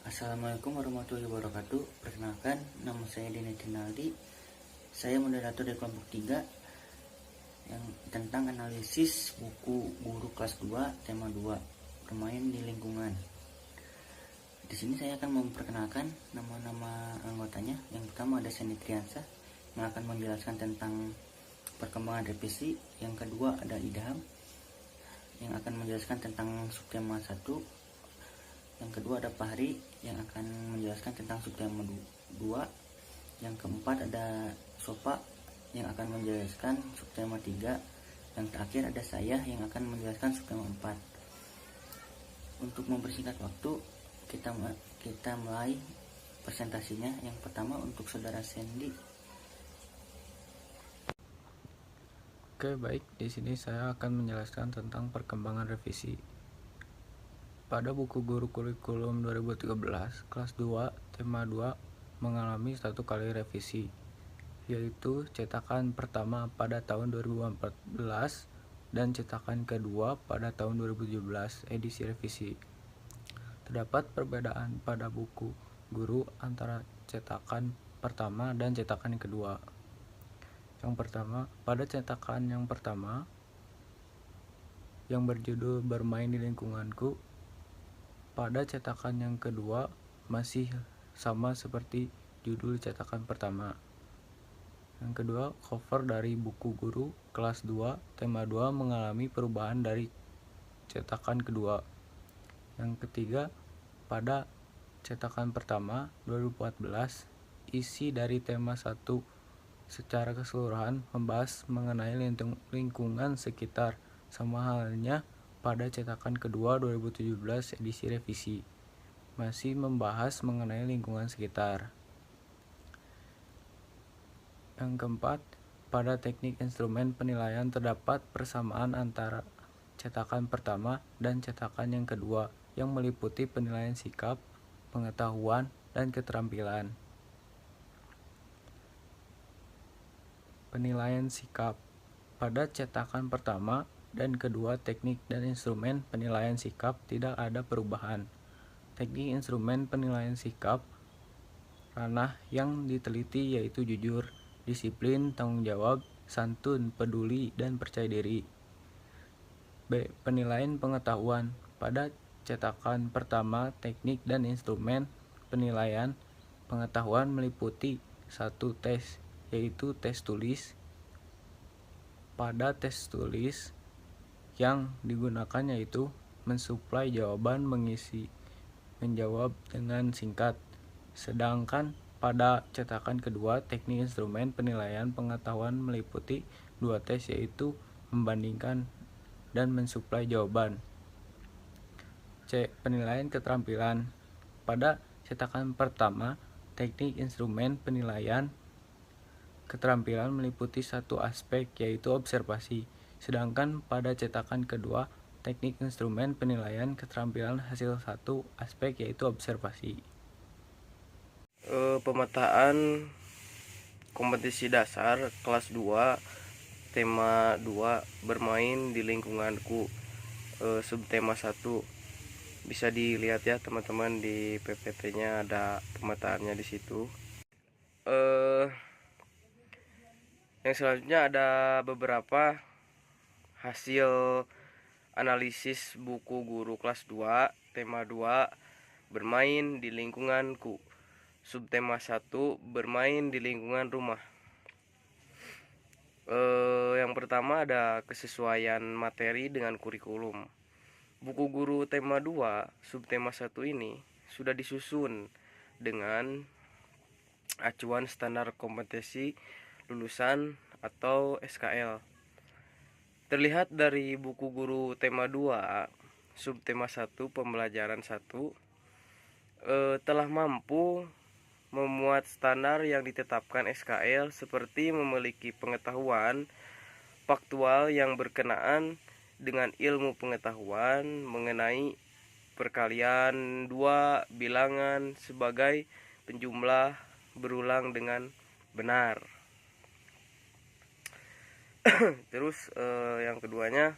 Assalamualaikum warahmatullahi wabarakatuh. Perkenalkan, nama saya Deni Tinaldi. Saya moderator dari kelompok 3 yang tentang analisis buku guru kelas 2 tema 2 bermain di lingkungan. Di sini saya akan memperkenalkan nama-nama anggotanya. Yang pertama ada Seni Triansah yang akan menjelaskan tentang perkembangan revisi. Yang kedua ada Idham yang akan menjelaskan tentang subtema 1. Yang kedua ada Fahri yang akan menjelaskan tentang subtema 2. Yang keempat ada Sofa yang akan menjelaskan subtema 3. Yang terakhir ada saya yang akan menjelaskan subtema 4. Untuk mempersingkat waktu, kita mulai presentasinya. Yang pertama untuk saudara Sandy. Oke, baik. Di sini saya akan menjelaskan tentang perkembangan revisi. Pada buku guru kurikulum 2013, kelas 2, tema 2 mengalami satu kali revisi, yaitu cetakan pertama pada tahun 2014 dan cetakan kedua pada tahun 2017 edisi revisi. Terdapat perbedaan pada buku guru antara cetakan pertama dan cetakan kedua. Yang pertama, pada cetakan yang pertama yang berjudul Bermain di Lingkunganku, pada cetakan yang kedua masih sama seperti judul cetakan pertama. Yang kedua, cover dari buku guru kelas 2 tema 2 mengalami perubahan dari cetakan kedua. Yang ketiga, pada cetakan pertama 2014, isi dari tema 1 secara keseluruhan membahas mengenai lingkungan sekitar, sama halnya pada cetakan kedua 2017 edisi revisi masih membahas mengenai lingkungan sekitar. Yang keempat, pada teknik instrumen penilaian terdapat persamaan antara cetakan pertama dan cetakan yang kedua yang meliputi penilaian sikap, pengetahuan, dan keterampilan. Penilaian sikap. Pada cetakan pertama dan kedua teknik dan instrumen penilaian sikap tidak ada perubahan. Teknik instrumen penilaian sikap, ranah yang diteliti yaitu jujur, disiplin, tanggung jawab, santun, peduli, dan percaya diri. B. Penilaian pengetahuan. Pada cetakan pertama teknik dan instrumen penilaian pengetahuan meliputi satu tes, yaitu tes tulis. Pada tes tulis yang digunakan yaitu mensuplai jawaban, menjawab dengan singkat. Sedangkan pada cetakan kedua teknik instrumen penilaian pengetahuan meliputi dua tes, yaitu membandingkan dan mensuplai jawaban. C. Penilaian keterampilan. Pada cetakan pertama teknik instrumen penilaian keterampilan meliputi satu aspek, yaitu observasi. Sedangkan pada cetakan kedua, teknik instrumen penilaian keterampilan hasil satu aspek, yaitu observasi. Pemetaan kompetisi dasar kelas 2 tema 2 bermain di lingkunganku, subtema 1. Bisa dilihat ya teman-teman, di PPT-nya ada pemetaannya di situ. Yang selanjutnya ada beberapa hasil analisis buku guru kelas 2 tema 2 bermain di lingkunganku, subtema 1 bermain di lingkungan rumah. Yang pertama ada kesesuaian materi dengan kurikulum. Buku guru tema 2 subtema 1 ini sudah disusun dengan acuan standar kompetensi lulusan atau SKL. Terlihat dari buku guru tema 2 subtema 1 pembelajaran 1 telah mampu memuat standar yang ditetapkan SKL, seperti memiliki pengetahuan faktual yang berkenaan dengan ilmu pengetahuan mengenai perkalian dua bilangan sebagai penjumlah berulang dengan benar. Terus yang keduanya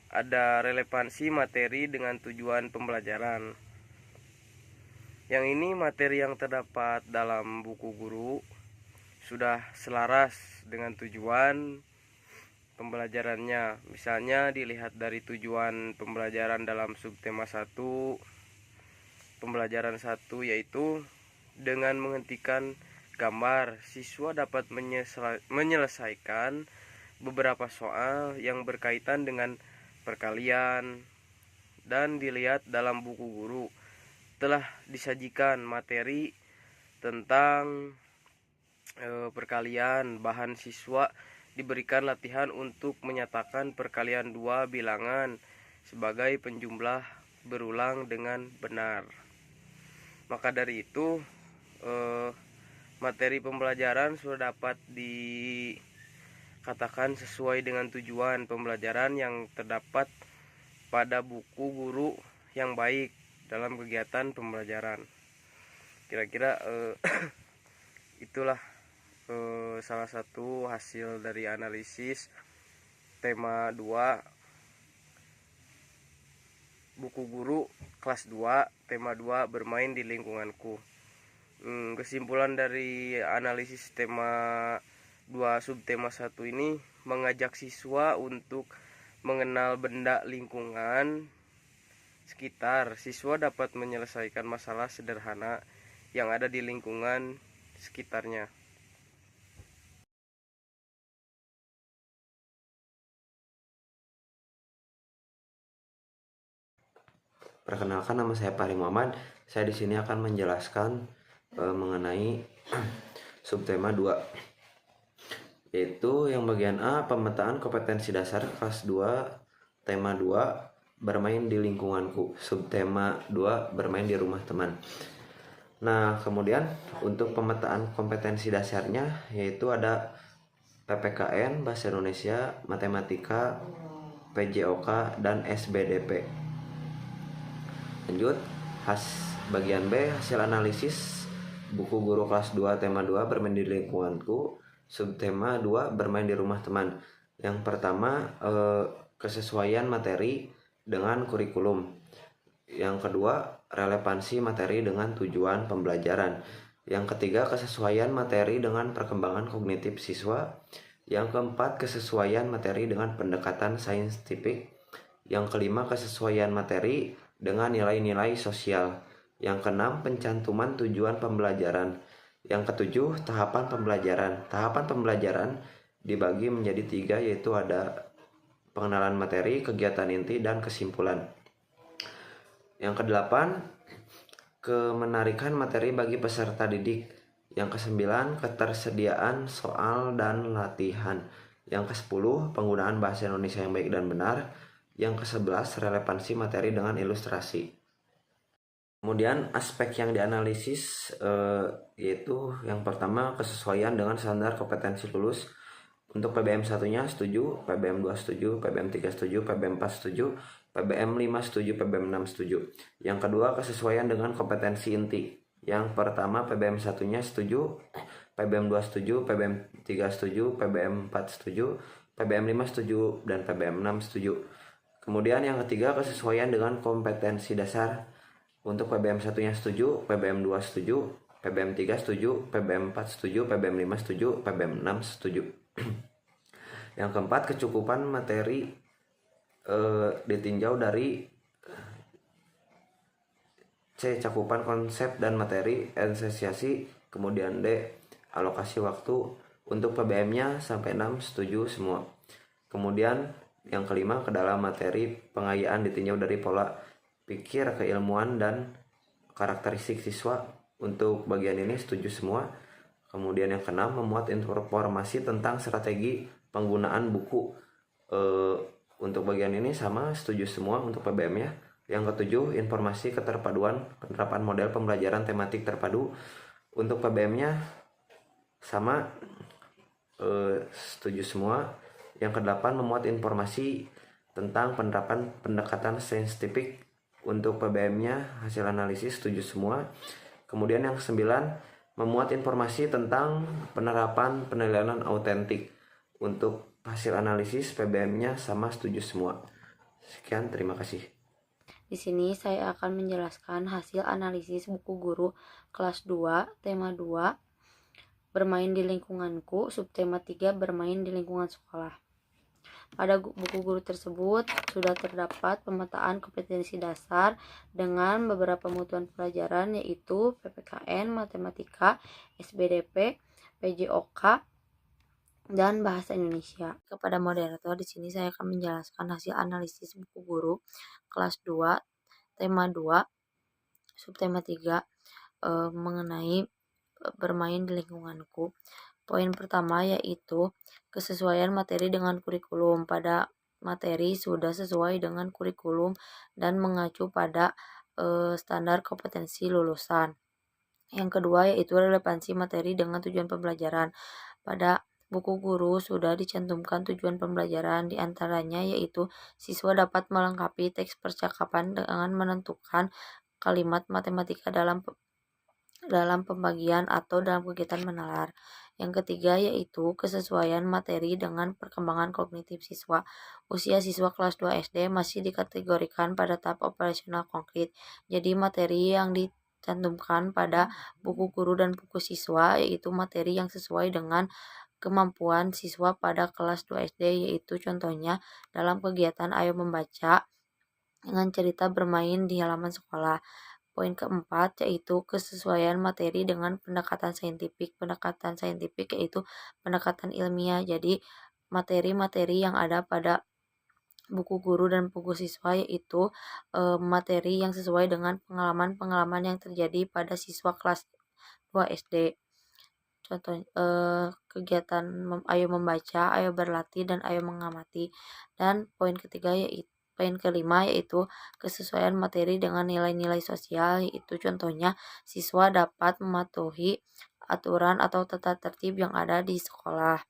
ada relevansi materi dengan tujuan pembelajaran. Yang ini materi yang terdapat dalam buku guru sudah selaras dengan tujuan pembelajarannya. Misalnya dilihat dari tujuan pembelajaran dalam subtema 1. Pembelajaran 1 yaitu dengan menghentikan gambar, siswa dapat menyelesaikan beberapa soal yang berkaitan dengan perkalian. Dan dilihat dalam buku guru telah disajikan materi tentang perkalian. Bahan siswa diberikan latihan untuk menyatakan perkalian dua bilangan sebagai penjumlah berulang dengan benar. Maka dari itu materi pembelajaran sudah dapat dikatakan sesuai dengan tujuan pembelajaran yang terdapat pada buku guru yang baik dalam kegiatan pembelajaran. Kira-kira itulah salah satu hasil dari analisis tema 2 buku guru kelas 2 tema 2 bermain di lingkunganku. Kesimpulan dari analisis tema 2 subtema 1 ini mengajak siswa untuk mengenal benda lingkungan sekitar. Siswa dapat menyelesaikan masalah sederhana yang ada di lingkungan sekitarnya. Perkenalkan, nama saya Pari Muhammad. Saya di sini akan menjelaskan mengenai subtema 2, yaitu yang bagian A, pemetaan kompetensi dasar kelas 2 tema 2 bermain di lingkunganku. Subtema 2 bermain di rumah teman. Nah, kemudian untuk pemetaan kompetensi dasarnya yaitu ada PPKN, Bahasa Indonesia, Matematika, PJOK, dan SBDP. Lanjut, bagian B, hasil analisis buku guru kelas 2 tema 2 bermain di lingkunganku. Subtema 2 bermain di rumah teman. Yang pertama, kesesuaian materi dengan kurikulum. Yang kedua, relevansi materi dengan tujuan pembelajaran. Yang ketiga, kesesuaian materi dengan perkembangan kognitif siswa. Yang keempat, kesesuaian materi dengan pendekatan saintifik. Yang kelima, kesesuaian materi dengan nilai-nilai sosial. Yang keenam, pencantuman tujuan pembelajaran. Yang ketujuh, tahapan pembelajaran. Tahapan pembelajaran dibagi menjadi 3, yaitu ada pengenalan materi, kegiatan inti, dan kesimpulan. Yang kedelapan, kemenarikan materi bagi peserta didik. Yang kesembilan, ketersediaan soal dan latihan. Yang ke-10, penggunaan bahasa Indonesia yang baik dan benar. Yang ke-11, relevansi materi dengan ilustrasi. Kemudian aspek yang dianalisis yaitu yang pertama, kesesuaian dengan standar kompetensi lulus. Untuk PBM 1-nya setuju, PBM 2 setuju, PBM 3 setuju, PBM 4 setuju, PBM 5 setuju, PBM 6 setuju. Yang kedua, kesesuaian dengan kompetensi inti. Yang pertama, PBM 1-nya setuju, PBM 2 setuju, PBM 3 setuju, PBM 4 setuju, PBM 5 setuju, dan PBM 6 setuju. Kemudian yang ketiga, kesesuaian dengan kompetensi dasar. Untuk PBM 1-nya setuju, PBM 2 setuju, PBM 3 setuju, PBM 4 setuju, PBM 5 setuju, PBM 6 setuju. Yang keempat, kecukupan materi ditinjau dari C, cakupan konsep dan materi esensiasi. Kemudian D, alokasi waktu. Untuk PBM-nya sampai 6 setuju semua. Kemudian yang kelima, ke dalam materi pengayaan ditinjau dari pola pikir, keilmuan, dan karakteristik siswa. Untuk bagian ini setuju semua. Kemudian yang keenam, memuat informasi tentang strategi penggunaan buku. Untuk bagian ini sama, setuju semua untuk PBM-nya. Yang ketujuh, informasi keterpaduan penerapan model pembelajaran tematik terpadu. Untuk PBM-nya sama, setuju semua. Yang kedelapan, memuat informasi tentang penerapan pendekatan saintifik. Untuk PBM-nya hasil analisis setuju semua. Kemudian yang kesembilan, memuat informasi tentang penerapan penilaian autentik. Untuk hasil analisis PBM-nya sama, setuju semua. Sekian, terima kasih. Di sini saya akan menjelaskan hasil analisis buku guru kelas 2, tema 2, bermain di lingkunganku, subtema 3, bermain di lingkungan sekolah. Pada buku guru tersebut sudah terdapat pemetaan kompetensi dasar dengan beberapa mutuan pelajaran, yaitu PPKN, Matematika, SBDP, PJOK, dan Bahasa Indonesia. Kepada moderator, di sini saya akan menjelaskan hasil analisis buku guru kelas 2, tema 2, subtema 3, mengenai bermain di lingkunganku. Poin pertama yaitu kesesuaian materi dengan kurikulum. Pada materi sudah sesuai dengan kurikulum dan mengacu pada standar kompetensi lulusan. Yang kedua yaitu relevansi materi dengan tujuan pembelajaran. Pada buku guru sudah dicantumkan tujuan pembelajaran, diantaranya yaitu siswa dapat melengkapi teks percakapan dengan menentukan kalimat matematika dalam pembagian atau dalam kegiatan menalar. Yang ketiga yaitu kesesuaian materi dengan perkembangan kognitif siswa. Usia siswa kelas 2 SD masih dikategorikan pada tahap operasional konkret. Jadi materi yang dicantumkan pada buku guru dan buku siswa yaitu materi yang sesuai dengan kemampuan siswa pada kelas 2 SD, yaitu contohnya dalam kegiatan Ayo Membaca dengan cerita bermain di halaman sekolah. Poin keempat yaitu kesesuaian materi dengan pendekatan saintifik. Pendekatan saintifik yaitu pendekatan ilmiah. Jadi materi-materi yang ada pada buku guru dan buku siswa yaitu materi yang sesuai dengan pengalaman-pengalaman yang terjadi pada siswa kelas 2 SD. Contoh kegiatan Ayo Membaca, Ayo Berlatih, dan Ayo Mengamati. Dan poin kelima yaitu kesesuaian materi dengan nilai-nilai sosial, yaitu contohnya siswa dapat mematuhi aturan atau tata tertib yang ada di sekolah.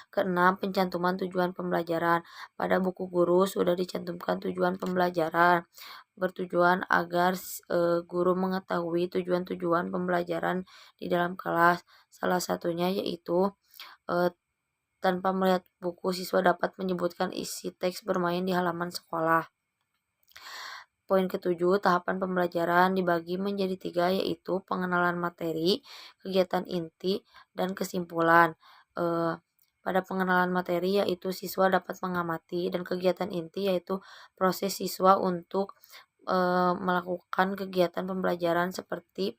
Keenam, pencantuman tujuan pembelajaran. Pada buku guru sudah dicantumkan tujuan pembelajaran, bertujuan agar guru mengetahui tujuan-tujuan pembelajaran di dalam kelas. Salah satunya yaitu tanpa melihat buku, siswa dapat menyebutkan isi teks bermain di halaman sekolah. Poin ketujuh, tahapan pembelajaran dibagi menjadi 3, yaitu pengenalan materi, kegiatan inti, dan kesimpulan. Pada pengenalan materi yaitu siswa dapat mengamati, dan kegiatan inti yaitu proses siswa untuk melakukan kegiatan pembelajaran seperti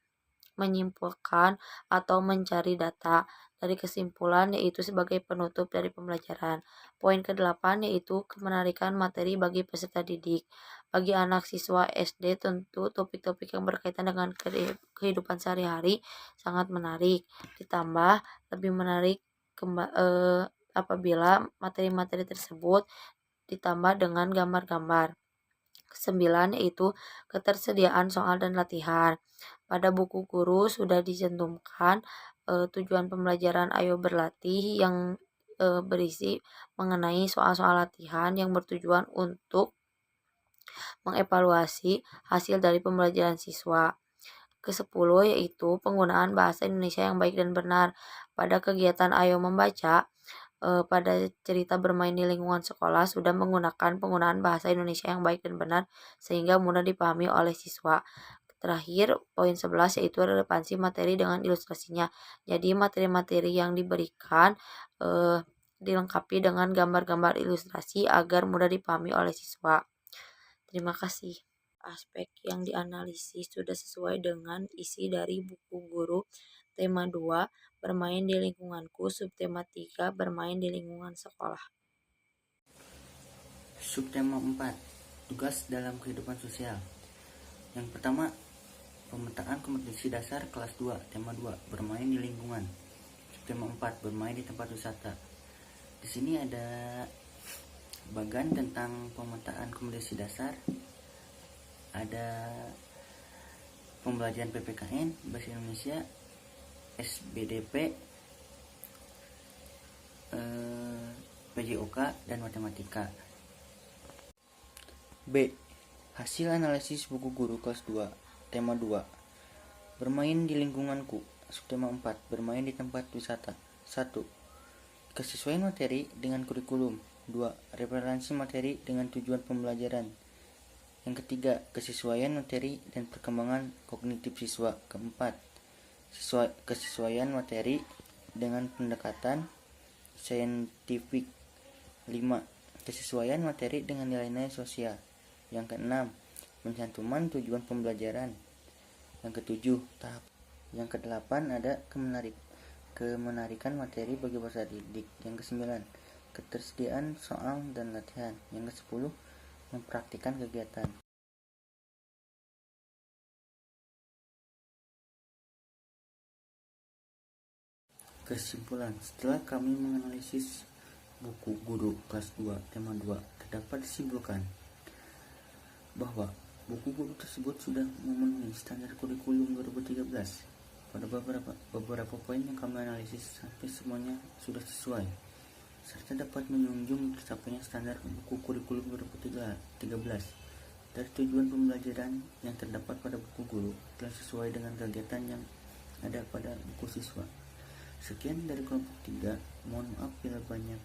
menyimpulkan atau mencari data. Dari kesimpulan yaitu sebagai penutup dari pembelajaran. Poin ke-8 yaitu kemenarikan materi bagi peserta didik. Bagi anak siswa SD tentu topik-topik yang berkaitan dengan kehidupan sehari-hari sangat menarik. Ditambah lebih menarik apabila materi-materi tersebut ditambah dengan gambar-gambar. Ke-9 yaitu ketersediaan soal dan latihan. Pada buku guru sudah dicantumkan tujuan pembelajaran Ayo Berlatih yang berisi mengenai soal-soal latihan yang bertujuan untuk mengevaluasi hasil dari pembelajaran siswa. Ke-10 yaitu penggunaan bahasa Indonesia yang baik dan benar. Pada kegiatan Ayo Membaca, pada cerita bermain di lingkungan sekolah sudah menggunakan penggunaan bahasa Indonesia yang baik dan benar sehingga mudah dipahami oleh siswa. Terakhir, poin 11 yaitu relevansi materi dengan ilustrasinya. Jadi materi-materi yang diberikan dilengkapi dengan gambar-gambar ilustrasi agar mudah dipahami oleh siswa. Terima kasih. Aspek yang dianalisis sudah sesuai dengan isi dari buku guru tema 2, bermain di lingkunganku, subtema 3, bermain di lingkungan sekolah. Subtema 4, tugas dalam kehidupan sosial. Yang pertama, pemetaan kompetensi dasar kelas 2, tema 2, bermain di lingkungan. Subtema 4, bermain di tempat wisata. Di sini ada bagan tentang pemetaan kompetensi dasar. Ada pembelajaran PPKN, Bahasa Indonesia, SBDP, PJOK, dan Matematika. B. Hasil analisis buku guru kelas 2, tema 2, bermain di lingkunganku. Subtema 4, bermain di tempat wisata. 1. Kesesuaian materi dengan kurikulum. 2. Referensi materi dengan tujuan pembelajaran. Yang ketiga, kesesuaian materi dan perkembangan kognitif siswa. Keempat, kesesuaian materi dengan pendekatan saintifik. 5. Kesesuaian materi dengan nilai-nilai sosial. Yang keenam, pencantuman tujuan pembelajaran. Yang ketujuh, tahap. Yang kedelapan ada kemenarikan materi bagi peserta didik. Yang kesembilan, ketersediaan soal dan latihan. Yang kesepuluh, mempraktikkan kegiatan. Kesimpulan, setelah kami menganalisis buku guru kelas 2 tema 2, terdapat disimpulkan bahwa buku guru tersebut sudah memenuhi standar kurikulum 2013. Pada beberapa poin yang kami analisis sampai semuanya sudah sesuai, serta dapat menjunjung tercapainya standar buku kurikulum 2013. Dari tujuan pembelajaran yang terdapat pada buku guru telah sesuai dengan kegiatan yang ada pada buku siswa. Sekian dari kelompok 3. Mohon maaf bila banyak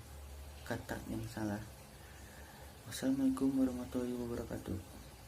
kata yang salah. Wassalamualaikum warahmatullahi wabarakatuh.